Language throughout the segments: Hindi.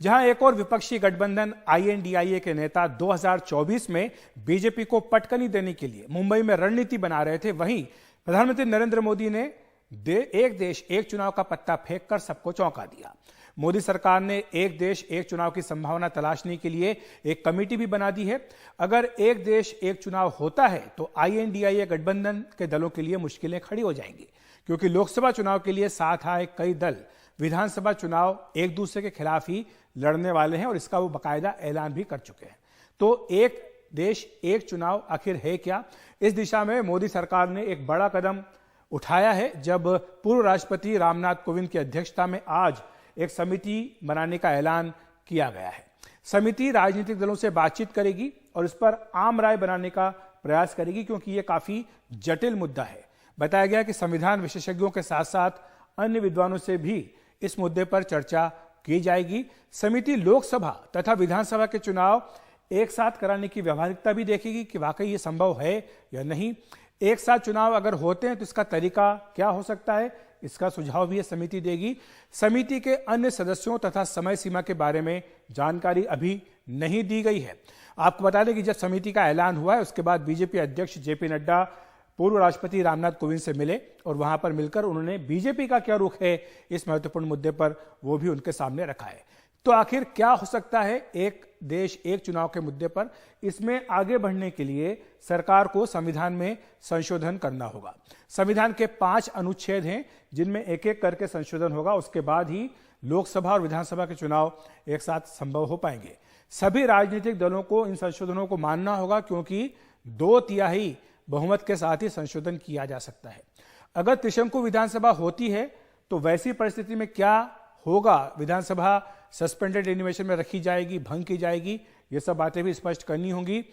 जहां एक और विपक्षी गठबंधन आईएनडीआईए के नेता 2024 में बीजेपी को पटकनी देने के लिए मुंबई में रणनीति बना रहे थे, वहीं प्रधानमंत्री नरेंद्र मोदी ने एक देश एक चुनाव का पत्ता फेंककर सबको चौंका दिया। मोदी सरकार ने एक देश एक चुनाव की संभावना तलाशने के लिए एक कमेटी भी बना दी है। अगर एक देश एक चुनाव होता है तो आईएनडीआईए गठबंधन के दलों के लिए मुश्किलें खड़ी हो जाएंगी, क्योंकि लोकसभा चुनाव के लिए साथ आए कई दल विधानसभा चुनाव एक दूसरे के खिलाफ ही लड़ने वाले हैं और इसका वो बाकायदा ऐलान भी कर चुके हैं। तो एक देश एक चुनाव आखिर है क्या? इस दिशा में मोदी सरकार ने एक बड़ा कदम उठाया है, जब पूर्व राष्ट्रपति रामनाथ कोविंद की अध्यक्षता में आज एक समिति बनाने का ऐलान किया गया है। समिति राजनीतिक दलों से बातचीत करेगी और इस पर आम राय बनाने का प्रयास करेगी, क्योंकि यह काफी जटिल मुद्दा है। बताया गया कि संविधान विशेषज्ञों के साथ साथ अन्य विद्वानों से भी इस मुद्दे पर चर्चा की जाएगी। समिति लोकसभा तथा विधानसभा के चुनाव एक साथ कराने की व्यवहारिकता भी देखेगी कि वाकई ये संभव है या नहीं। एक साथ चुनाव अगर होते हैं तो इसका तरीका क्या हो सकता है, इसका सुझाव भी ये समिति देगी। समिति के अन्य सदस्यों तथा समय सीमा के बारे में जानकारी अभी नहीं दी गई है। आपको बता दें कि जब समिति का ऐलान हुआ है उसके बाद बीजेपी अध्यक्ष जेपी नड्डा पूर्व राष्ट्रपति रामनाथ कोविंद से मिले और वहां पर मिलकर उन्होंने बीजेपी का क्या रुख है इस महत्वपूर्ण मुद्दे पर वो भी उनके सामने रखा है। तो आखिर क्या हो सकता है एक देश एक चुनाव के मुद्दे पर? इसमें आगे बढ़ने के लिए सरकार को संविधान में संशोधन करना होगा। संविधान के 5 अनुच्छेद हैं जिनमें एक एक करके संशोधन होगा, उसके बाद ही लोकसभा और विधानसभा के चुनाव एक साथ संभव हो पाएंगे। सभी राजनीतिक दलों को इन संशोधनों को मानना होगा, क्योंकि 2/3 बहुमत के साथ ही संशोधन किया जा सकता है। अगर त्रिशंकु विधानसभा होती है तो वैसी परिस्थिति में क्या होगा? विधानसभा सस्पेंडेड एनिमेशन में रखी जाएगी, भंग की जाएगी, ये सब बातें भी स्पष्ट करनी होंगी।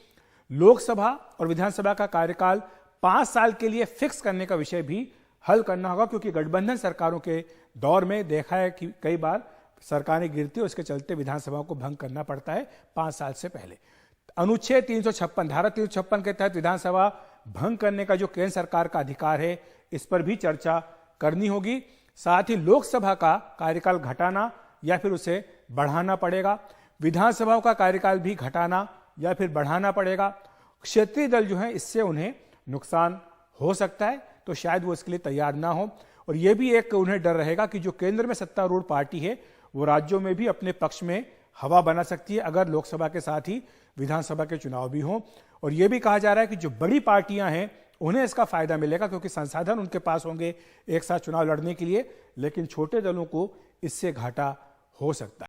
लोकसभा और विधानसभा का कार्यकाल 5 साल के लिए फिक्स करने का विषय भी हल करना होगा, क्योंकि गठबंधन सरकारों के दौर में देखा है कि कई बार सरकारें गिरती है, उसके चलते विधानसभा को भंग करना पड़ता है 5 साल से पहले। अनुच्छेद 356 धारा 356 के तहत विधानसभा भंग करने का जो केंद्र सरकार का अधिकार है, इस पर भी चर्चा करनी होगी। साथ ही लोकसभा का कार्यकाल घटाना या फिर उसे बढ़ाना पड़ेगा। विधानसभाओं का कार्यकाल भी घटाना या फिर बढ़ाना पड़ेगा। क्षेत्रीय दल जो हैं इससे उन्हें नुकसान हो सकता है, तो शायद वो इसके लिए तैयार ना हो। और यह भी एक उन्हें डर रहेगा कि जो केंद्र में सत्तारूढ़ पार्टी है वो राज्यों में भी अपने पक्ष में हवा बना सकती है अगर लोकसभा के साथ ही विधानसभा के चुनाव भी हों। और यह भी कहा जा रहा है कि जो बड़ी पार्टियां हैं उन्हें इसका फायदा मिलेगा, क्योंकि संसाधन उनके पास होंगे एक साथ चुनाव लड़ने के लिए, लेकिन छोटे दलों को इससे घाटा हो सकता है।